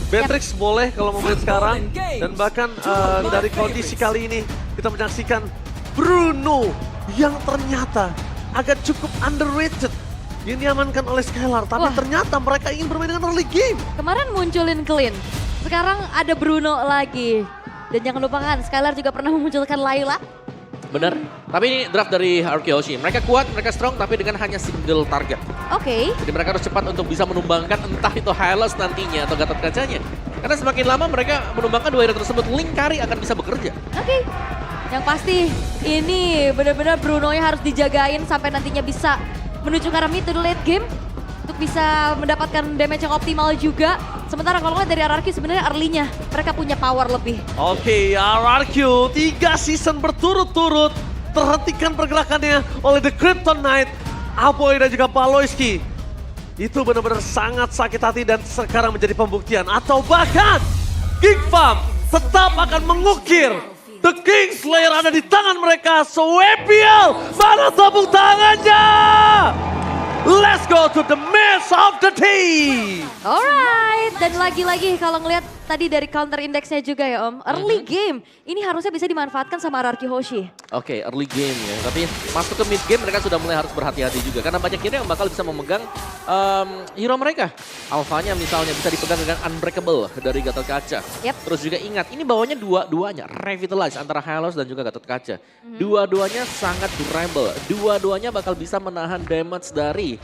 Beatrix boleh kalau mau main sekarang. Dan bahkan dari kondisi kali ini kita menyaksikan Bruno yang ternyata agak cukup underrated. Yang diamankan oleh Skylar, tapi ternyata mereka ingin bermain dengan early game. Kemarin munculin Clean, sekarang ada Bruno lagi. Dan jangan lupakan, Skylar juga pernah memunculkan Layla. Bener, tapi ini draft dari Arkeoshi. Mereka kuat, mereka strong, tapi dengan hanya single target. Oke. Jadi mereka harus cepat untuk bisa menumbangkan entah itu Hylos nantinya atau Gatot Kacanya. Karena semakin lama mereka menumbangkan dua hero tersebut, Lingkari akan bisa bekerja. Oke. Yang pasti ini benar-benar Bruno-nya harus dijagain sampai nantinya bisa menuju ke arah mid to the late game. Untuk bisa mendapatkan damage yang optimal juga. Sementara kalau ngeliat dari RRQ sebenarnya early-nya mereka punya power lebih. Oke, RRQ 3 season berturut-turut terhentikan pergerakannya oleh The Kryptonite, Aboy dan juga Paloyski. Itu benar-benar sangat sakit hati dan sekarang menjadi pembuktian. Atau bahkan Geek Farm tetap akan mengukir The Kingslayer ada di tangan mereka. So EPL, mana tepuk tangannya? Let's go to the match of the team. Alright, dan lagi-lagi kalau ngelihat tadi dari counter indexnya juga ya Om. Early game, ini harusnya bisa dimanfaatkan sama RRQ Hoshi. Oke, early game ya. Tapi masuk ke mid game mereka sudah mulai harus berhati-hati juga. Karena banyak hero yang bakal bisa memegang hero mereka. Alphanya misalnya bisa dipegang dengan Unbreakable dari Gatot Kaca. Yep. Terus juga ingat, ini bawahnya dua-duanya Revitalize antara Hylos dan juga Gatot Kaca. Dua-duanya sangat durable. Dua-duanya bakal bisa menahan damage dari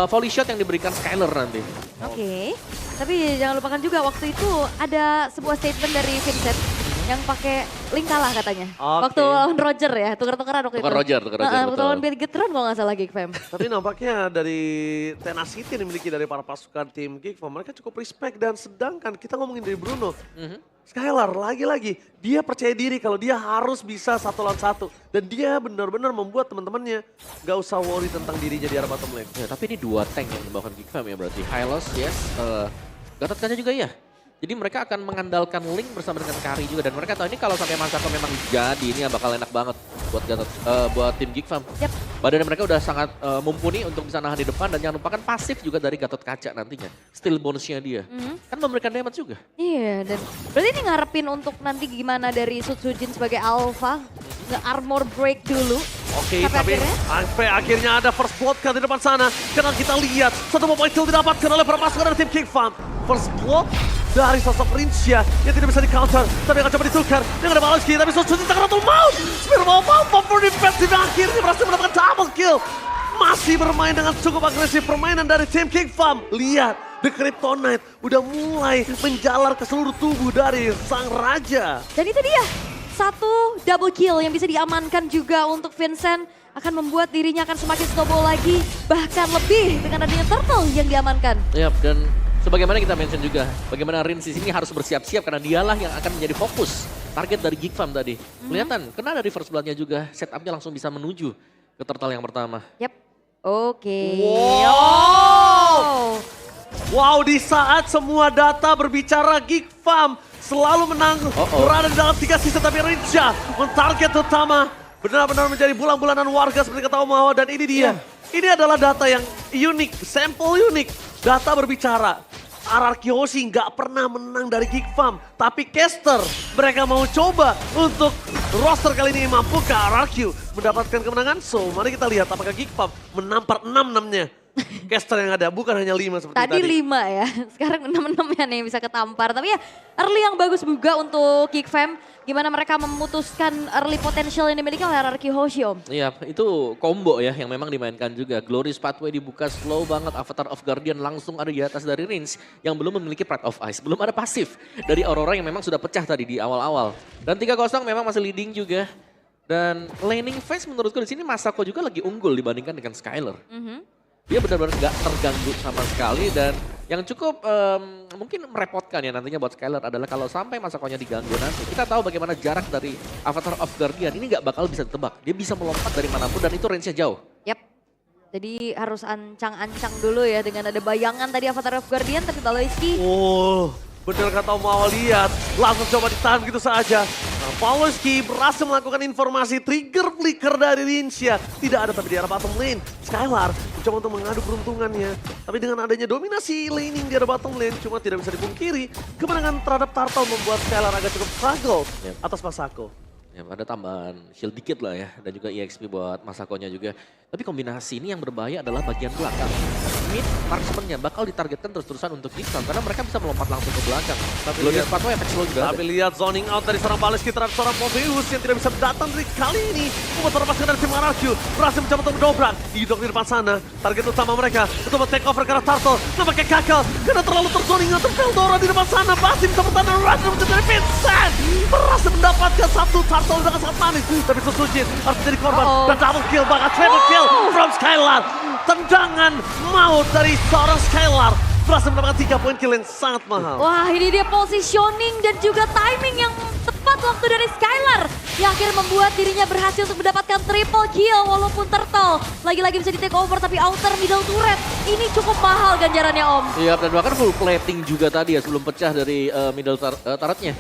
volley shot yang diberikan Skylar nanti. Oke, tapi jangan lupakan juga waktu itu ada sebuah statement dari Vincent yang pakai link kalah katanya. Oke. Waktu lawan Roger ya, tuker-tukeran waktu Tukar itu. Roger, Waktu betul. lawan Bigetron kalau nggak salah Geek Fam. Tapi nampaknya dari tenacity yang dimiliki dari para pasukan tim Geek Farm, mereka cukup respect. Dan sedangkan kita ngomongin dari Bruno, Skylar lagi-lagi dia percaya diri kalau dia harus bisa 1 lawan 1. Dan dia benar-benar membuat teman-temannya gak usah worry tentang dirinya di arah bottom lane. Ya, tapi ini dua tank yang membawakan Geek Fam ya berarti. Hylos, yes. Gatot Kaca juga ya. Jadi mereka akan mengandalkan Link bersama dengan Kari juga. Dan mereka tahu ini kalau sampai Masako memang jadi, ini bakal enak banget buat buat tim Geek Farm. Yep. Badannya mereka udah sangat mumpuni untuk bisa nahan di depan. Dan jangan lupakan pasif juga dari Gatot Kaca nantinya. Still bonusnya dia. Kan memberikan damage juga. Iya, dan berarti ini ngarepin untuk nanti gimana dari Sutsujin sebagai alpha, nge-armor break dulu. Oke, Sampai tapi akhirnya? akhirnya ada first blood kan di depan sana. Karena kita lihat satu point kill didapatkan oleh para pasukan dari tim Geek Farm. First blood dari sosok Rincia yang tidak bisa di-counter. Tapi akan coba ditukar dengan ada Paloyski. Tapi Sutsujin tak kena maut. Spear mau for defensive dan akhirnya berhasil mendapatkan double kill. Masih bermain dengan cukup agresif permainan dari tim Geek Farm. Lihat, The Kryptonite udah mulai menjalar ke seluruh tubuh dari sang raja. Dan itu dia, satu double kill yang bisa diamankan juga untuk Vincent. Akan membuat dirinya akan semakin snowball lagi, bahkan lebih dengan adanya turtle yang diamankan. Yap, dan sebagaimana kita mention juga, bagaimana Rins di sini harus bersiap-siap karena dialah yang akan menjadi fokus target dari Geek Farm tadi. Kelihatan, kena dari first blood-nya juga, setupnya langsung bisa menuju ke turtle yang pertama. Yap, oke. Wow! Wow, di saat semua data berbicara Geek Farm selalu menang berada di dalam 3 season, tapi Rincia mentarget utama benar-benar menjadi bulan-bulanan warga seperti kata Om Hawa. Dan ini dia, ini adalah data yang unik, sampel unik. Data berbicara, RRQ Hoshi nggak pernah menang dari Geek Farm, tapi caster mereka mau coba untuk roster kali ini mampukah RRQ mendapatkan kemenangan. So mari kita lihat apakah Geek Farm menampar 6-6-nya. Caster yang ada, bukan hanya 5 seperti tadi. Tadi 5 ya, sekarang 6-6 ya nih yang bisa ketampar. Tapi ya early yang bagus juga untuk Geek Fam. Gimana mereka memutuskan early potential yang dimiliki oleh RRQ Hoshi Om. Iya, itu combo ya yang memang dimainkan juga. Glorious Pathway dibuka slow banget, Avatar of Guardian langsung ada di atas dari Rins yang belum memiliki Pride of Ice. Belum ada pasif dari Aurora yang memang sudah pecah tadi di awal-awal. Dan 3-0 memang masih leading juga. Dan laning phase menurutku di sini Masako juga lagi unggul dibandingkan dengan Skylar. Dia benar-benar gak terganggu sama sekali dan yang cukup mungkin merepotkan ya nantinya buat Skylar adalah kalau sampai Masakonya diganggu nanti. Kita tahu bagaimana jarak dari Avatar of Guardian ini gak bakal bisa ditebak. Dia bisa melompat dari manapun dan itu range-nya jauh. Yap, jadi harus ancang-ancang dulu ya dengan ada bayangan tadi Avatar of Guardian tapi Paloyski. Oh, bener kata Om Hawa, lihat. Langsung coba ditahan begitu saja. Nah, Pawlowski berhasil melakukan informasi trigger flicker dari Rincia. Tidak ada tapi di arah bottom lane. Skylar mencoba untuk mengadu peruntungannya. Tapi dengan adanya dominasi laning di arah bottom lane, cuma tidak bisa dipungkiri. Kemenangan terhadap Turtle membuat Skylar agak cukup struggle atas Masako. Ya, ada tambahan shield dikit lah ya, dan juga EXP buat Masakonya juga. Tapi kombinasi ini yang berbahaya adalah bagian belakang. Mid marksman-nya bakal ditargetkan terus-terusan untuk Gixam, karena mereka bisa melompat langsung ke belakang. Tapi Glorious lihat- Pathway efek slow juga Tapi ada. lihat zoning out dari seorang Pawlowski terhadap seorang Poveus yang tidak bisa datang dari kali ini. Membuat terlepaskan dari tim Araku. Berhasil mencoba untuk mendobrak. Idok di depan sana. Target utama mereka untuk take over karena Turtle. Nampaknya gagal. Karena terlalu terzoning out. Veldora di depan sana. Masih bisa bertahan. Rush dari Vincent. Berhasil mendapatkan satu Turtle dengan sangat manis. Tapi Susujin harus menjadi korban. Dan double kill bahkan triple kill from Skylar. Tendangan maut dari seorang Skylar. Berhasil mendapatkan 3 poin kill yang sangat mahal. Wah, ini dia positioning dan juga timing yang tepat waktu dari Skylar. Yang akhirnya membuat dirinya berhasil untuk mendapatkan triple kill walaupun Turtle lagi-lagi bisa di take over tapi outer middle turret. Ini cukup mahal ganjarannya Om. Iya, dan bahkan full plating juga tadi ya sebelum pecah dari middle turretnya.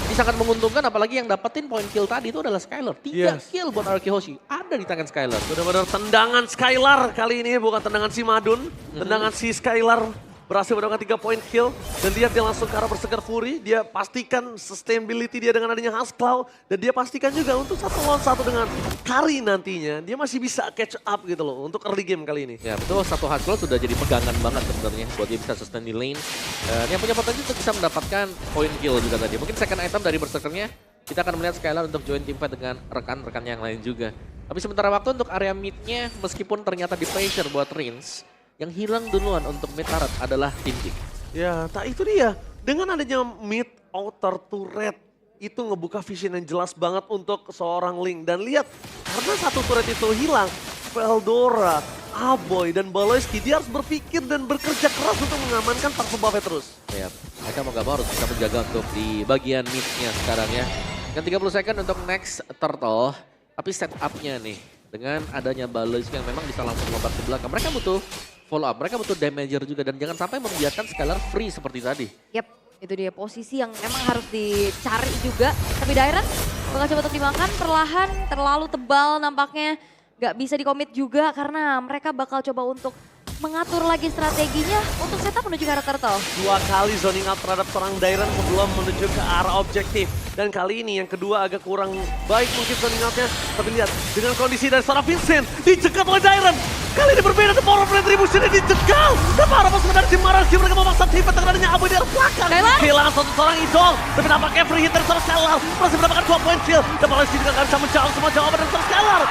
Ini sangat menguntungkan, apalagi yang dapetin point kill tadi itu adalah Skylar. 3 kill buat Araki Hoshi, ada di tangan Skylar. Benar-benar tendangan Skylar kali ini, bukan tendangan si Madun. Tendangan si Skylar berhasil mendapatkan 3 poin kill. Dan lihat dia langsung ke arah Berserker Fury. Dia pastikan sustainability dia dengan adanya Husk Claw. Dan dia pastikan juga untuk 1 lawan 1 dengan Kari nantinya. Dia masih bisa catch up gitu loh untuk early game kali ini. Ya betul, satu Hustle sudah jadi pegangan banget sebenarnya buat dia bisa sustain di lane. Dan yang punya potensi untuk bisa mendapatkan point kill juga tadi. Mungkin second item dari Berserkernya, kita akan melihat Skylar untuk join teamfight dengan rekan-rekan yang lain juga. Tapi sementara waktu untuk area mid-nya, meskipun ternyata di pressure buat Rins, yang hilang duluan untuk mid turret adalah tim Kick. Ya, tak itu dia. Dengan adanya mid outer turret, itu ngebuka vision yang jelas banget untuk seorang Link. Dan lihat, karena satu turret itu hilang, Veldora, Aboy, dan Pawlowski, dia harus berpikir dan bekerja keras untuk mengamankan Turtle buff terus. Ya, mereka mau gak mau harus bisa menjaga untuk di bagian mid-nya sekarang ya. Dan 30 second untuk next Turtle, tapi setup-nya nih, dengan adanya Pawlowski yang memang bisa langsung lompat ke belakang. Mereka butuh follow up, mereka butuh damager juga, dan jangan sampai membiarkan Skylar free seperti tadi. Yap, itu dia posisi yang emang harus dicari juga. Tapi Dairen bakal coba untuk dimakan perlahan, terlalu tebal nampaknya. Gak bisa dikomit juga karena mereka bakal coba untuk mengatur lagi strateginya untuk setup menuju ke arah Turtle. 2 kali zoning out terhadap seorang Dairen sebelum menuju ke arah objektif. Dan kali ini yang kedua agak kurang baik mungkin zoning outnya. Tapi lihat, dengan kondisi dari seorang Vincent, dicegat oleh Dairen. Kali ini berbeda, The Power of Retribution ini dicegal. Dan para pasukan dari tim Arashi mereka memaksa tim dengan adanya Abu di arah belakang. Skylar. Kehilangan satu seorang idol. Tapi nampaknya free hit dari seorang Skylar. Masih mendapatkan 2 poin kill. Dan Pawlowski juga gak bisa menjawab semua jawaban dari seorang Skylar.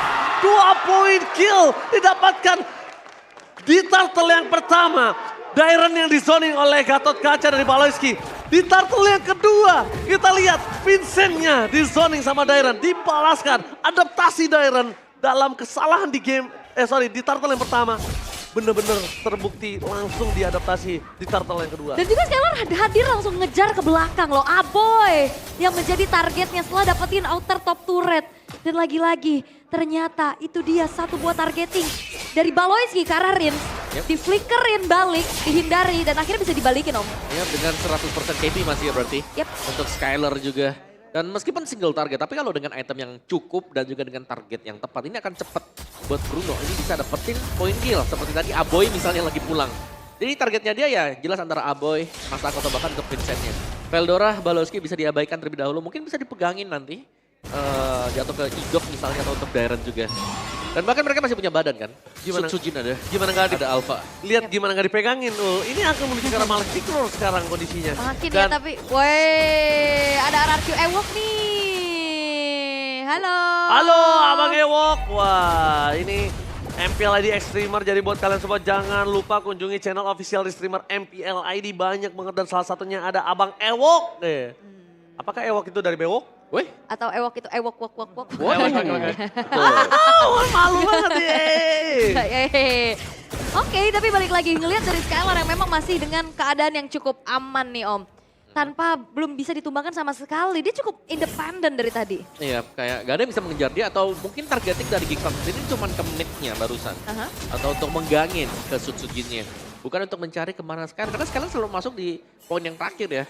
2 poin kill didapatkan di Turtle yang pertama. Dairen yang dizoning oleh Gatot Kaca dari Pawlowski. Di Turtle yang kedua, kita lihat Vincentnya dizoning sama Dairen. Dibalaskan adaptasi Dairen dalam kesalahan di game, di Turtle yang pertama. Bener-bener terbukti langsung diadaptasi di Turtle yang kedua. Dan juga Skylar hadir langsung ngejar ke belakang loh. Aboy yang menjadi targetnya setelah dapetin outer top turret. Dan lagi-lagi ternyata itu dia satu buah targeting dari Pawlowski ke arah Rins. Di flickerin balik, dihindari dan akhirnya bisa dibalikin Om. Ya, dengan 100% KP masih ya berarti. Yap. Untuk Skylar juga. Dan meskipun single target, tapi kalau dengan item yang cukup dan juga dengan target yang tepat, ini akan cepat buat Bruno. Ini bisa dapetin point kill, seperti tadi Aboy misalnya lagi pulang. Jadi targetnya dia ya jelas antara Aboy, Masako atau bahkan untuk Vincentnya. Veldora, Pawlowski bisa diabaikan terlebih dahulu, mungkin bisa dipegangin nanti. Jatuh ke Idok misalnya atau untuk Dairen juga. Dan bahkan mereka masih punya badan kan. Gimana? Sujin ada. Gimana nggak Ada Alpha. lihat gimana nggak dipegangin. Ini akan menuju ke arah Maleficor sekarang kondisinya. Makin ya tapi, woi ada RRQ Ewok nih. Halo. Halo Abang Ewok. Wah ini MPL ID Extremer, jadi buat kalian semua jangan lupa kunjungi channel official di streamer MPL ID, banyak banget dan salah satunya ada Abang Ewok. Apakah Ewok itu dari bewok? Woi. Atau Ewok itu Ewok wok wok wok. Malu banget ya. Oke, tapi balik lagi ngelihat dari Skylar yang memang masih dengan keadaan yang cukup aman nih Om. Tanpa belum bisa ditumbangkan sama sekali, dia cukup independen dari tadi. Iya, kayak gak ada yang bisa mengejar dia atau mungkin targeting dari Gixam sendiri cuma ke mid-nya barusan. Atau untuk menggangin ke Sutsujinnya. Bukan untuk mencari kemana sekarang, karena sekarang selalu masuk di poin yang terakhir ya.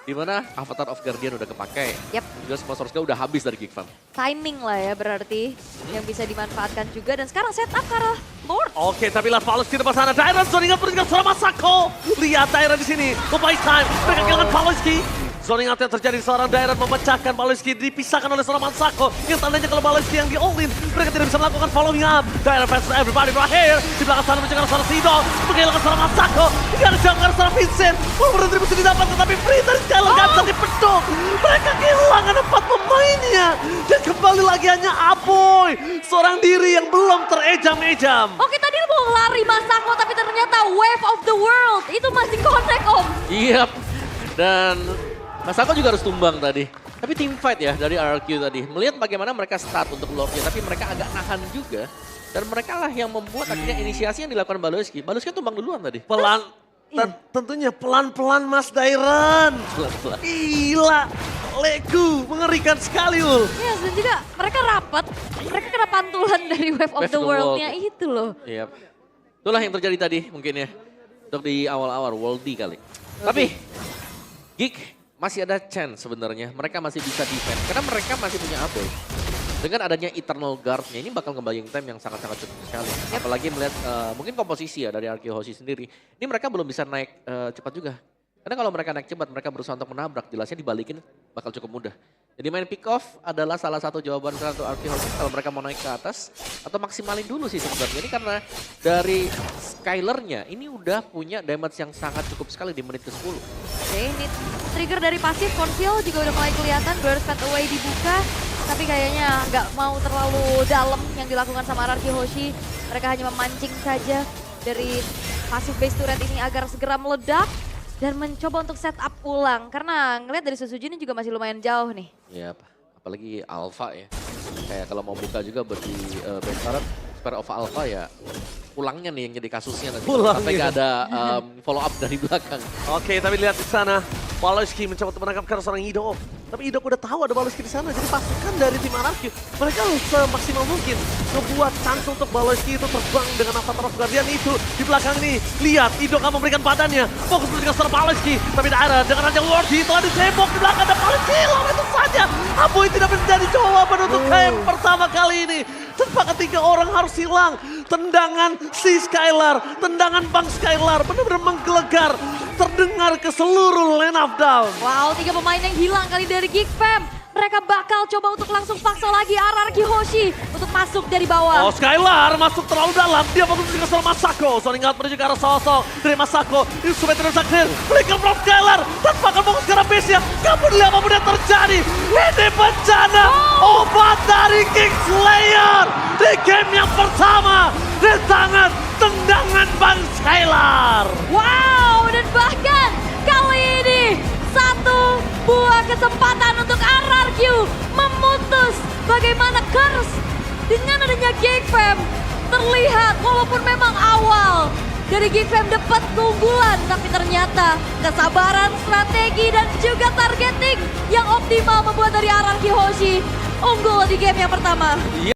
Dimana Avatar of Guardian udah kepake. Yap. Juga sponsor skill udah habis dari Geek Fam. Timing lah ya berarti yang bisa dimanfaatkan juga. Dan sekarang setup ke arah Lord. Oke, tapi lihat Paulus di depan sana. Dairon zoning out berikan seorang Masako. Lihat Dairon di sini. Buy time. Mereka kehilangan Paulus. Zoning out yang terjadi seorang Dairon memecahkan Baloyski, dipisahkan oleh seorang Masako. Yang tandanya kalau Baloyski yang di all-in, mereka tidak bisa melakukan following up. Dairon fans everybody berakhir. Di belakang sana mencegah seorang Sidon, menghilangkan seorang Masako. Tidak ada jangkar seorang Vincent. Berhenti bisa didapat, tetapi free dari Skylar nggak bisa dipedok. Mereka kehilangan 4 pemainnya. Dan kembali lagi hanya Aboy. Seorang diri yang belum terejam-ejam. Oke, tadi mau lari Masako tapi ternyata Wave of the World itu masih connect Om. Iya. Dan Masako juga harus tumbang tadi. Tapi team fight ya dari RRQ tadi. Melihat bagaimana mereka start untuk Lordnya, tapi mereka agak nahan juga. Dan mereka lah yang membuat akhirnya inisiasi yang dilakukan Baloyski. Baloyski tumbang duluan tadi. Tentunya pelan-pelan Mas Dairon. Pelan-pelan. Gila, Leku, mengerikan sekali Ul. Yes, dan juga mereka rapat. Mereka kena pantulan dari Wave of the World-nya itu loh. Iya. Itulah yang terjadi tadi mungkin ya. Untuk di awal-awal Worldy kali. Tapi Geek masih ada chance sebenarnya. Mereka masih bisa defend. Karena mereka masih punya Aboy. Dengan adanya Eternal Guard-nya ini bakal ngebayang time yang sangat-sangat cukup sekali. Apalagi melihat mungkin komposisi ya dari RQ Hoshi sendiri. Ini mereka belum bisa naik cepat juga. Karena kalau mereka naik cepat, mereka berusaha untuk menabrak. Jelasnya dibalikin bakal cukup mudah. Jadi main pick off adalah salah satu jawaban untuk RQ Hoshi kalau mereka mau naik ke atas. Atau maksimalin dulu sih sebenarnya. Ini karena dari Skylar-nya ini udah punya damage yang sangat cukup sekali di menit ke-10. Oke, ini trigger dari pasif Conceal juga udah mulai kelihatan. Blur Fat Away dibuka. Tapi kayaknya nggak mau terlalu dalam yang dilakukan sama RRQ Hoshi. Mereka hanya memancing saja dari pasif base turret ini agar segera meledak. Dan mencoba untuk setup ulang. Karena ngelihat dari Suzuki ini juga masih lumayan jauh nih. Iya, apalagi Alpha ya. Kayak kalau mau buka juga buat di base turret, Spare of Alpha ya pulangnya nih yang jadi kasusnya nanti. Sampai gak ada follow up dari belakang. Oke, tapi lihat di sana. Baloyski mencoba untuk menangkapkan seorang Idok. Tapi Idok udah tahu ada Baloyski di sana. Jadi pasukan dari tim RRQ, mereka semaksimal mungkin ngebuat chance untuk Baloyski itu terbang dengan Avatar of Guardian itu. Di belakang ini, lihat Idok akan memberikan badannya. Fokus memberikan seorang Baloyski. Tapi Daira dengan Raja Lordi telah ditembok di belakang. Ada Baloyski, lawan itu saja. Aboy tidak menjadi jawaban untuk KM pertama kali ini. Tanpa ketiga orang harus hilang. Tendangan si Skylar, tendangan Bang Skylar benar-benar menggelegar. Terdengar ke seluruh lane of down. Wow, 3 pemain yang hilang kali dari Geek Fam. Mereka bakal coba untuk langsung paksa lagi RRQ Hoshi untuk masuk dari bawah. Oh, Skylar masuk terlalu dalam. Dia fokus ke seorang Masako. Soning out menuju ke arah sosok dari Masako. Ini supaya tidak sakit. Flicker from Skylar. Tanpa akan fokus ke arah base-nya. Gak peduli apapun yang terjadi. Ini bencana. Obat dari Kingslayer. Di game yang pertama. Di tangan tendangan Bang Skylar. Wow, dan bahkan kali ini satu buah kesempatan untuk RRQ memutus bagaimana curse dengan adanya Geek Fam terlihat walaupun memang awal dari Geek Fam dapat keunggulan tapi ternyata kesabaran, strategi dan juga targeting yang optimal membuat dari RRQ Hoshi unggul di game yang pertama.